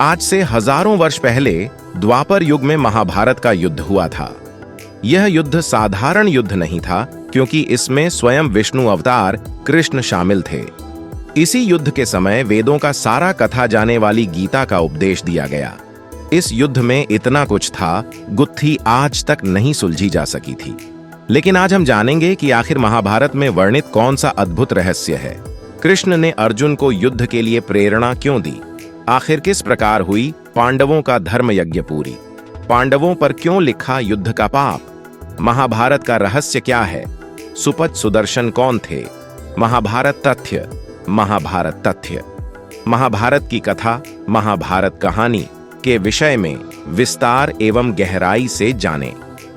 आज से हजारों वर्ष पहले द्वापर युग में महाभारत का युद्ध हुआ था। यह युद्ध साधारण युद्ध नहीं था, क्योंकि इसमें स्वयं विष्णु अवतार कृष्ण शामिल थे। इसी युद्ध के समय वेदों का सारा कथा जाने वाली गीता का उपदेश दिया गया। इस युद्ध में इतना कुछ था, गुत्थी आज तक नहीं सुलझी जा सकी थी। लेकिन आज हम जानेंगे कि आखिर महाभारत में वर्णित कौन सा अद्भुत रहस्य है। कृष्ण ने अर्जुन को युद्ध के लिए प्रेरणा क्यों दी? आखिर किस प्रकार हुई पांडवों का धर्म यज्ञ पूरी? पांडवों पर क्यों लिखा युद्ध का पाप? महाभारत का रहस्य क्या है? सुपथ सुदर्शन कौन थे? महाभारत तथ्य। महाभारत तथ्य। महाभारत की कथा, महाभारत कहानी के विषय में विस्तार एवं गहराई से जानें।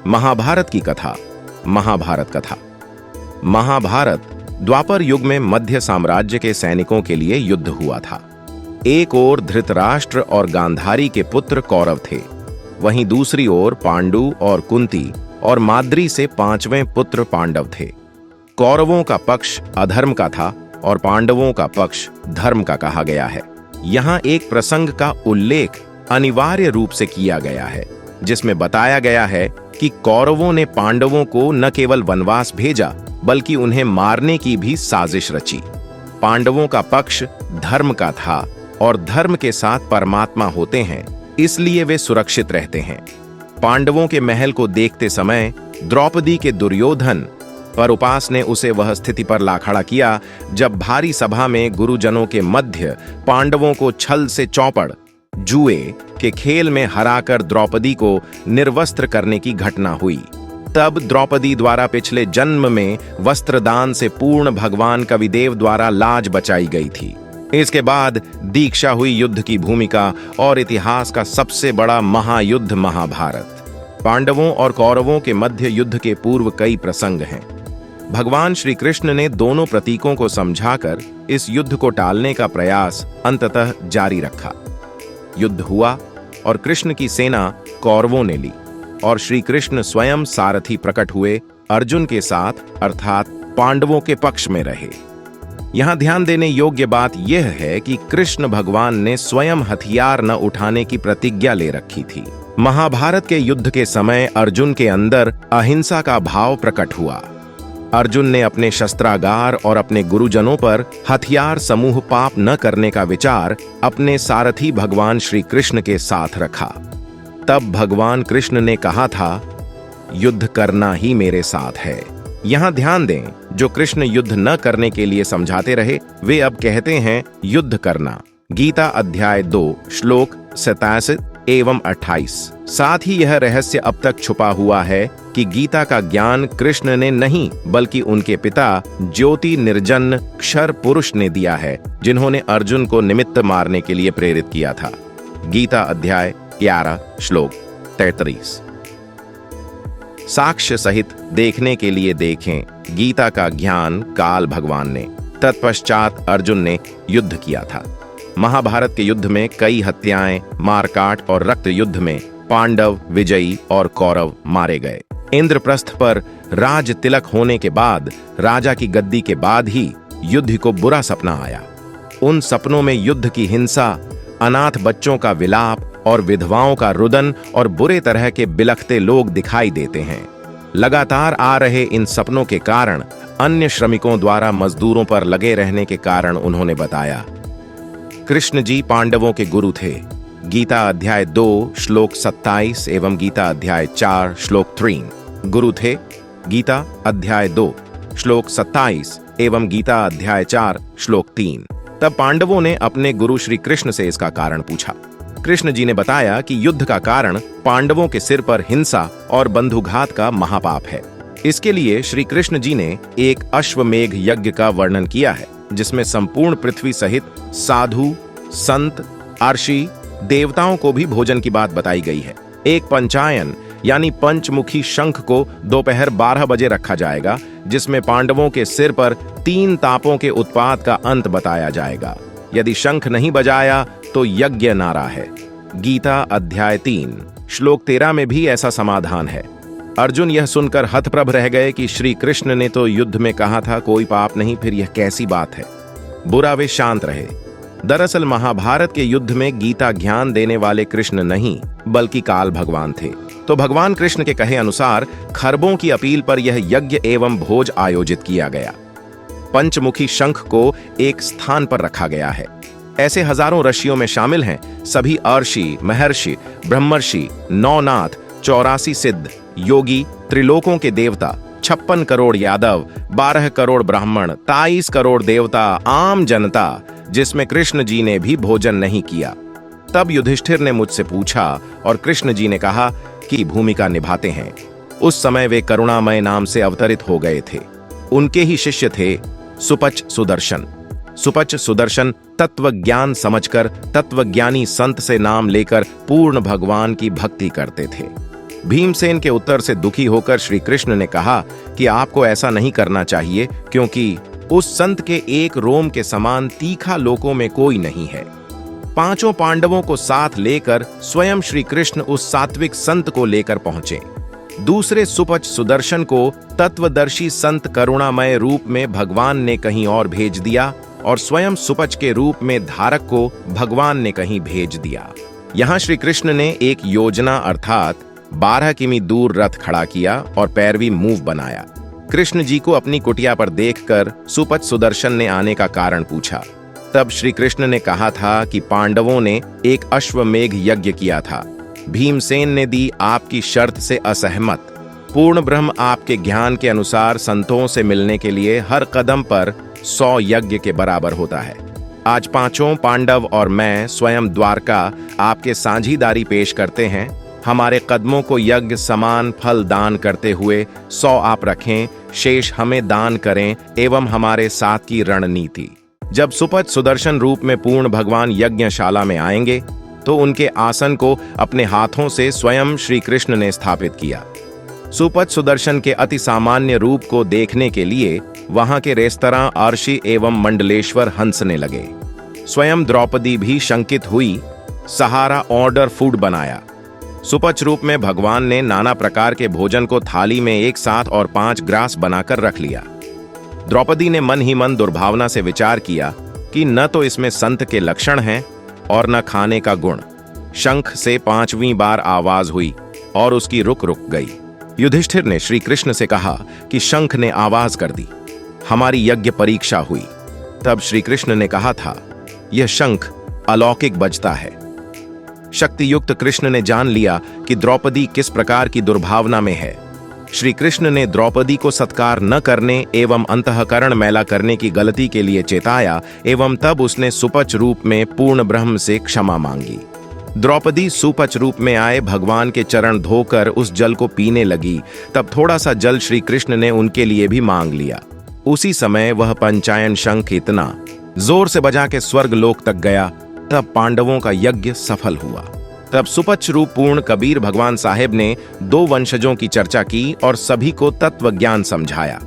महाभारत की कथा। महाभारत कथा। महाभारत द्वापर युग में मध्य साम्राज्य के सैनिकों के लिए युद्ध हुआ था। एक ओर धृतराष्ट्र और गांधारी के पुत्र कौरव थे, वहीं दूसरी ओर पांडु और कुंती और माद्री से पांचवें पुत्र पांडव थे। कौरवों का पक्ष अधर्म का था और पांडवों का पक्ष धर्म का कहा गया है। यहाँ एक प्रसंग का उल्लेख अनिवार्य रूप से किया गया है, जिसमें बताया गया है कि कौरवों ने पांडवों को न केवल वनवास भेजा, बल्कि उन्हें मारने की भी साजिश रची। पांडवों का पक्ष धर्म का था और धर्म के साथ परमात्मा होते हैं, इसलिए वे सुरक्षित रहते हैं। पांडवों के महल को देखते समय द्रौपदी के दुर्योधन पर उपास ने उसे वह स्थिति पर ला खड़ा किया, जब भारी सभा में गुरुजनों के मध्य पांडवों को छल से चौपड़ जुए के खेल में हराकर द्रौपदी को निर्वस्त्र करने की घटना हुई। तब द्रौपदी द्वारा पिछले जन्म में वस्त्रदान से पूर्ण भगवान कविदेव द्वारा लाज बचाई गई थी। इसके बाद दीक्षा हुई युद्ध की भूमिका और इतिहास का सबसे बड़ा महायुद्ध महाभारत। पांडवों और कौरवों के मध्य युद्ध के पूर्व कई प्रसंग हैं। भगवान श्री कृष्ण ने दोनों प्रतीकों को समझाकर इस युद्ध को टालने का प्रयास अंततः जारी रखा। युद्ध हुआ और कृष्ण की सेना कौरवों ने ली और श्री कृष्ण स्वयं सारथी प्रकट हुए अर्जुन के साथ, अर्थात पांडवों के पक्ष में रहे। यहां ध्यान देने योग्य बात यह है कि कृष्ण भगवान ने स्वयं हथियार न उठाने की प्रतिज्ञा ले रखी थी। महाभारत के युद्ध के समय अर्जुन के अंदर अहिंसा का भाव प्रकट हुआ। अर्जुन ने अपने शस्त्रागार और अपने गुरुजनों पर हथियार समूह पाप न करने का विचार अपने सारथी भगवान श्री कृष्ण के साथ रखा। तब भगवान कृष्ण ने कहा था, युद्ध करना ही मेरे साथ है। यहां ध्यान दें, जो कृष्ण युद्ध न करने के लिए समझाते रहे, वे अब कहते हैं युद्ध करना। गीता अध्याय 2 श्लोक 87 एवं 28। साथ ही यह रहस्य अब तक छुपा हुआ है कि गीता का ज्ञान कृष्ण ने नहीं, बल्कि उनके पिता ज्योति निर्जन क्षर पुरुष ने दिया है, जिन्होंने अर्जुन को निमित्त मारने के लिए प्रेरित किया था। गीता अध्याय 11 श्लोक 33। साक्ष्य सहित देखने के लिए देखें गीता का ज्ञान काल भगवान ने। तत्पश्चात अर्जुन ने युद्ध किया था। महाभारत के युद्ध में कई हत्याएं, मारकाट और रक्त युद्ध में पांडव विजयी और कौरव मारे गए। इंद्रप्रस्थ पर राज तिलक होने के बाद, राजा की गद्दी के बाद ही युद्ध को बुरा सपना आया। उन सपनों में युद्ध की हिंसा, अनाथ बच्चों का विलाप और विधवाओं का रुदन और बुरे तरह के बिलखते लोग दिखाई देते हैं। लगातार आ रहे इन सपनों के कारण अन्य श्रमिकों द्वारा मजदूरों पर लगे रहने के कारण उन्होंने बताया। कृष्ण जी पांडवों के गुरु थे। गीता अध्याय 2 श्लोक 27 एवं गीता अध्याय 4 श्लोक 3। गुरु थे। गीता अध्याय 2 श्लोक 27 एवं गीता अध्याय 4 श्लोक 3। तब पांडवों ने अपने गुरु श्री कृष्ण से इसका कारण पूछा। कृष्ण जी ने बताया कि युद्ध का कारण पांडवों के सिर पर हिंसा और बंधुघात का महापाप है। इसके लिए श्री कृष्ण जी ने एक अश्वमेघ यज्ञ का वर्णन किया है, जिसमें संपूर्ण पृथ्वी सहित साधु, संत, अर्षि, देवताओं को भी भोजन की बात बताई गई है। एक पंचायन यानी पंचमुखी शंख को दोपहर 12 बजे रखा जाएगा, जिसमें पांडवों के सिर पर 3 तापों के उत्पात का अंत बताया जाएगा। यदि शंख नहीं बजाया तो यज्ञ नारा है। गीता अध्याय 3 श्लोक 13 में भी ऐसा समाधान है। अर्जुन यह सुनकर हतप्रभ रह गए कि श्री कृष्ण ने तो युद्ध में कहा था कोई पाप नहीं, फिर यह कैसी बात है। बुरा वे शांत रहे। दरअसल महाभारत के युद्ध में गीता ज्ञान देने वाले कृष्ण नहीं बल्कि काल भगवान थे। तो भगवान कृष्ण के कहे अनुसार खरबों की अपील पर यह यज्ञ एवं भोज आयोजित किया गया। पंचमुखी शंख को एक स्थान पर रखा गया है। ऐसे हजारों ऋषियों में शामिल हैं सभी अर्षि, महर्षि, ब्रह्मर्षि, नौनाथ, 84 सिद्ध, योगी, त्रिलोकों के देवता, 56 करोड़ यादव, 12 करोड़ ब्राह्मण, 23 करोड़ देवता, आम जनता, जिसमें कृष्ण जी ने भी भोजन नहीं किया। तब युधिष्ठिर ने मुझसे पूछा और कृष्ण जी ने कहा कि भूमिका निभाते हैं। उस समय वे करुणामय नाम से अवतरित हो गए थे। उनके ही शिष्य थे सुपच सुदर्शन। सुपच सुदर्शन तत्व ज्ञान समझकर तत्वज्ञानी संत से नाम लेकर पूर्ण भगवान की भक्ति करते थे। भीमसेन के उत्तर से दुखी होकर श्री कृष्ण ने कहा कि आपको ऐसा नहीं करना चाहिए, क्योंकि उस संत के एक रोम के समान तीखा लोकों में कोई नहीं है। पांचों पांडवों को साथ लेकर स्वयं श्री कृष्ण उस सात्विक संत को लेकर पहुंचे। दूसरे सुपच सुदर्शन को तत्वदर्शी संत करुणामय रूप में भगवान ने कहीं और भेज दिया और स्वयं सुपच के रूप में धारक को भगवान ने कहीं भेज दिया। यहां श्री कृष्ण ने एक योजना अर्थात 12 किमी दूर रथ खड़ा किया और पैरवी मूव बनाया। कृष्ण जी को अपनी कुटिया पर देखकर सुपच सुदर्शन ने आने का कारण पूछा। तब श्री कृष्ण ने कहा था कि पांडवों ने एक अश्वमेघ यज्ञ किया था। भीमसेन ने दी आपकी शर्त से असहमत। पूर्ण ब्रह्म आपके ज्ञान के अनुसार संतों से मिलने के लिए हर कदम पर 100 यज्ञ के बराबर होता है। आज पांचों पांडव और मैं स्वयं द्वारका आपके साझीदारी पेश करते हैं। हमारे कदमों को यज्ञ समान फल दान करते हुए 100 आप रखें, शेष हमें दान करें एवं हमारे साथ की रणनीति। जब सुपच सुदर्शन रूप में पूर्ण भगवान यज्ञशाला में आएंगे तो उनके आसन को अपने हाथों से स्वयं श्री कृष्ण ने स्थापित किया। सुपच सुदर्शन के अति सामान्य रूप को देखने के लिए वहां के रेस्तरां अर्षि एवं मंडलेश्वर हंसने लगे। स्वयं द्रौपदी भी शंकित हुई। सहारा ऑर्डर फूड बनाया। सुपच रूप में भगवान ने नाना प्रकार के भोजन को थाली में एक साथ और 5 ग्रास बनाकर रख लिया। द्रौपदी ने मन ही मन दुर्भावना से विचार किया कि न तो इसमें संत के लक्षण हैं और न खाने का गुण। शंख से 5वीं बार आवाज हुई और उसकी रुक गई। युधिष्ठिर ने श्री कृष्ण से कहा कि शंख ने आवाज कर दी, हमारी यज्ञ परीक्षा हुई। तब श्री कृष्ण ने कहा था, यह शंख अलौकिक बजता है। शक्तियुक्त कृष्ण ने जान लिया कि द्रौपदी किस प्रकार की दुर्भावना में है। श्री कृष्ण ने द्रौपदी को सत्कार न करने एवं अंतःकरण मैला करने की गलती के लिए चेताया एवं तब उसने सुपच रूप में पूर्ण ब्रह्म से क्षमा मांगी। द्रौपदी सुपच रूप में आए भगवान के चरण धोकर उस जल को पीने लगी। तब थोड़ा सा जल श्री कृष्ण ने उनके लिए भी मांग लिया। उसी समय वह पंचायन शंख इतना जोर से बजा के स्वर्ग लोक तक गया। तब पांडवों का यज्ञ सफल हुआ। तब सुपच रूप पूर्ण कबीर भगवान साहेब ने 2 वंशजों की चर्चा की और सभी को तत्व ज्ञान समझाया।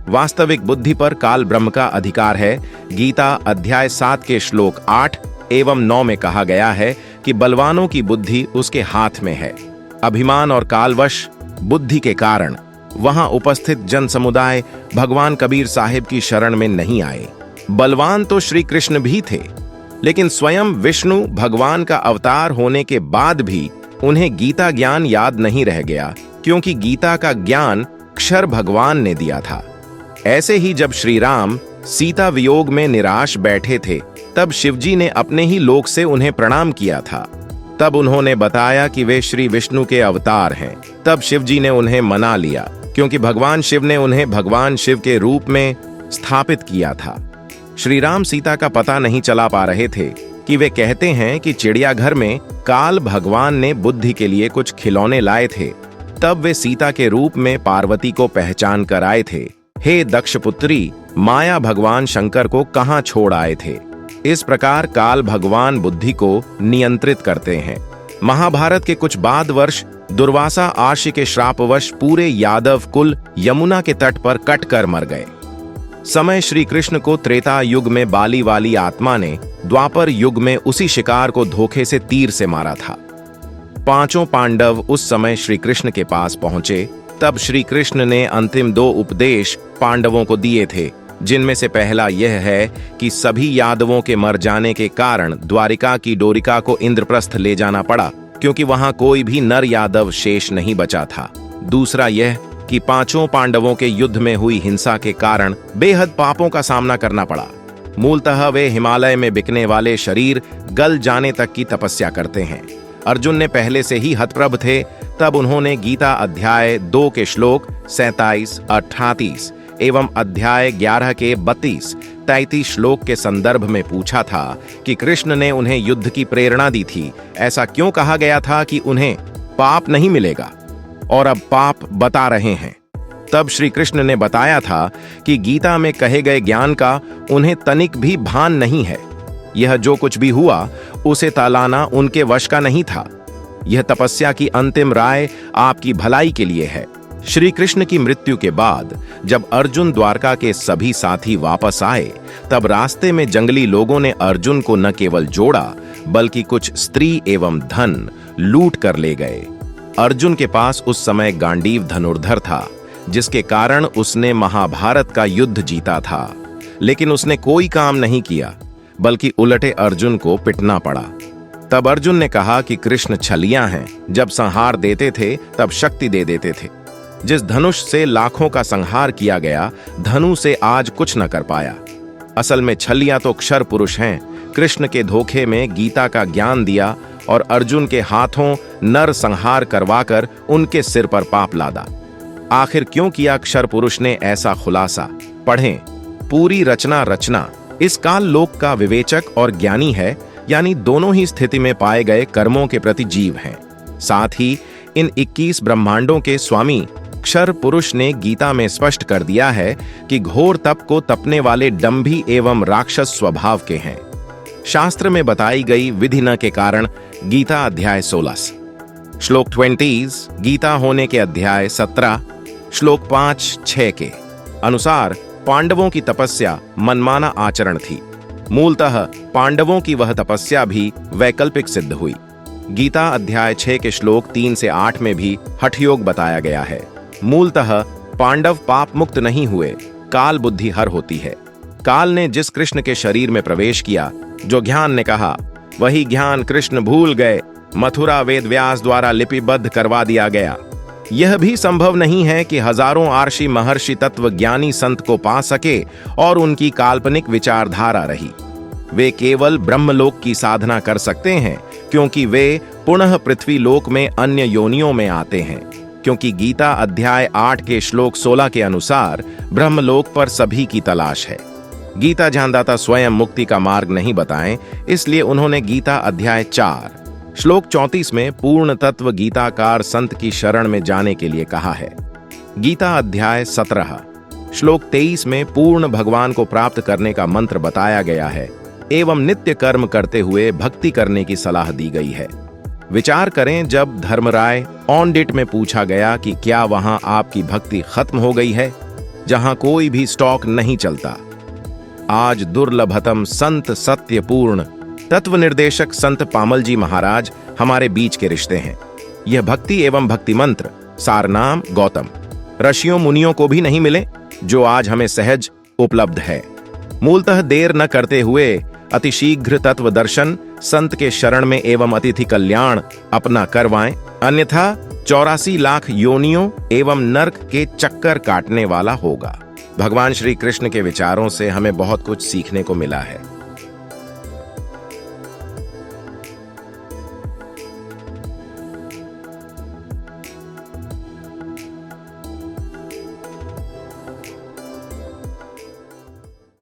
वास्तविक बुद्धि पर काल ब्रह्म का अधिकार है। गीता अध्याय 7 के श्लोक 8 एवं 9 में कहा गया है कि बलवानों की बुद्धि उसके हाथ में है। अभिमान और कालवश बुद्धि के कारण वहां उपस्थित जन समुदाय भगवान कबीर साहेब की शरण में नहीं आए। बलवान तो श्री कृष्ण भी थे, लेकिन स्वयं विष्णु भगवान का अवतार होने के बाद भी उन्हें गीता ज्ञान याद नहीं रह गया, क्योंकि गीता का ज्ञान अक्षर भगवान ने दिया था। ऐसे ही जब श्री राम सीता वियोग में निराश बैठे थे, तब शिवजी ने अपने ही लोक से उन्हें प्रणाम किया था। तब उन्होंने बताया कि वे श्री विष्णु के अवतार हैं। तब शिवजी ने उन्हें मना लिया, क्योंकि भगवान शिव ने उन्हें भगवान शिव के रूप में स्थापित किया था। श्री राम सीता का पता नहीं चला पा रहे थे कि वे कहते हैं कि चिड़ियाघर में काल भगवान ने बुद्धि के लिए कुछ खिलौने लाए थे। तब वे सीता के रूप में पार्वती को पहचान कर आए थे। हे दक्षपुत्री, माया भगवान शंकर को कहां छोड़ आए थे। इस प्रकार काल भगवान बुद्धि को नियंत्रित करते हैं। महाभारत के कुछ बाद वर्ष दुर्वासा आर्षि के श्रापवश पूरे यादव कुल यमुना के तट पर कट कर मर गए। समय श्री कृष्ण को त्रेता युग में बाली वाली आत्मा ने द्वापर युग में उसी शिकार को धोखे से तीर से मारा था। पांचों पांडव उस समय श्री कृष्ण के पास पहुंचे। तब श्री कृष्ण ने अंतिम 2 उपदेश पांडवों को दिए थे जिनमें से पहला यह है कि सभी यादवों के मर जाने के कारण द्वारिका की डोरिका को इंद्रप्रस्थ ले जाना पड़ा, क्योंकि वहां कोई भी नर यादव शेष नहीं बचा था। दूसरा यह कि पांचों पांडवों के युद्ध में हुई हिंसा के कारण बेहद पापों का सामना करना पड़ा। मूलतः वे हिमालय में बिकने वाले शरीर गल जाने तक की तपस्या करते हैं। अर्जुन ने पहले से ही हतप्रभ थे, तब उन्होंने गीता अध्याय 2 के श्लोक 37, 38 एवं अध्याय 11 के 32, 33 श्लोक के संदर्भ में पूछा था कि कृष्ण ने उन्हें युद्ध की प्रेरणा दी थी। ऐसा क्यों कहा गया था कि उन्हें पाप नहीं मिलेगा, और अब पाप बता रहे हैं। तब श्री कृष्ण ने बताया था कि गीता में कहे गए ज्ञान का उन्हें तनिक भी भान नहीं है। यह जो कुछ भी हुआ उसे टालाना उनके वश का नहीं था। यह तपस्या की अंतिम राय आपकी भलाई के लिए है। श्री कृष्ण की मृत्यु के बाद जब अर्जुन द्वारका के सभी साथी वापस आए, तब रास्ते में जंगली लोगों ने अर्जुन को न केवल जोड़ा, बल्कि कुछ स्त्री एवं धन लूट कर ले गए। अर्जुन के पास उस समय गांडीव धनुर्धर था, जिसके कारण उसने महाभारत का युद्ध जीता था, लेकिन उसने कोई काम नहीं किया, बल्कि उलटे अर्जुन को पिटना पड़ा। तब अर्जुन ने कहा कि कृष्ण छलियां हैं, जब संहार देते थे तब शक्ति दे देते थे। जिस धनुष से लाखों का संहार किया गया, धनु से आज कुछ न कर पाया। असल में छलियां तो क्षर पुरुष हैं। कृष्ण के धोखे में गीता का ज्ञान दिया और अर्जुन के हाथों नर संहार करवाकर उनके सिर पर पाप लादा। आखिर क्यों किया क्षर पुरुष ने ऐसा खुलासा? पढ़ें पूरी रचना। इस काल लोक का विवेचक और ज्ञानी है, यानी दोनों ही स्थिति में पाए गए कर्मों के प्रति जीव हैं। साथ ही इन 21 ब्रह्मांडों के स्वामी क्षर पुरुष ने गीता में स्पष्ट कर दिया है कि घोर तप को तपने वाले डंभी एवं राक्षस स्वभाव के हैं। शास्त्र में बताई गई विधि न के कारण गीता अध्याय 16 श्लोक 20 गीता होने के अध्याय 17 श्लोक 5-6 के अनुसार पांडवों की तपस्या मनमाना आचरण थी। मूलतः पांडवों की वह तपस्या भी वैकल्पिक सिद्ध हुई। गीता अध्याय 6 के श्लोक 3 से 8 में भी हठयोग बताया गया है। मूलतः पांडव पाप मुक्त नहीं हुए, काल बुद्धि हर होती है। काल ने जिस कृष्ण के शरीर में प्रवेश किया, जो ज्ञान ने कहा, वही ज्ञान कृष्ण भूल गए। मथुरा वेद व्यास द्वारा लिपिबद्ध करवा दिया गया। यह भी संभव नहीं है कि हजारों आर्षि महर्षि तत्व ज्ञानी संत को पा सके और उनकी काल्पनिक विचारधारा रही। वे केवल ब्रह्मलोक की साधना कर सकते हैं, क्योंकि वे पुनः पृथ्वी लोक में अन्य योनियों में आते हैं। क्योंकि गीता अध्याय 8 के श्लोक 16 के अनुसार ब्रह्मलोक पर सभी की तलाश है। गीता ज्ञानदाता स्वयं मुक्ति का मार्ग नहीं बताएं, इसलिए उन्होंने गीता अध्याय 4 श्लोक 34 में पूर्ण तत्व गीताकार संत की शरण में जाने के लिए कहा है। गीता अध्याय 17 श्लोक 23 में पूर्ण भगवान को प्राप्त करने का मंत्र बताया गया है एवं नित्य कर्म करते हुए भक्ति करने की सलाह दी गई है। विचार करें, जब धर्मराय ऑडिट में पूछा गया कि क्या वहां आपकी भक्ति खत्म हो गई है, जहां कोई भी स्टॉक नहीं चलता। आज दुर्लभतम संत सत्यपूर्ण तत्व निर्देशक संत पामल जी महाराज हमारे बीच के रिश्ते हैं। यह भक्ति एवं भक्ति मंत्र सारनाम गौतम ऋषियों मुनियों को भी नहीं मिले, जो आज हमें सहज उपलब्ध है। मूलतः देर न करते हुए अतिशीघ्र तत्व दर्शन संत के शरण में एवं अतिथि कल्याण अपना करवाएं, अन्यथा 84 लाख योनियों एवं नर्क के चक्कर काटने वाला होगा। भगवान श्री कृष्ण के विचारों से हमें बहुत कुछ सीखने को मिला है।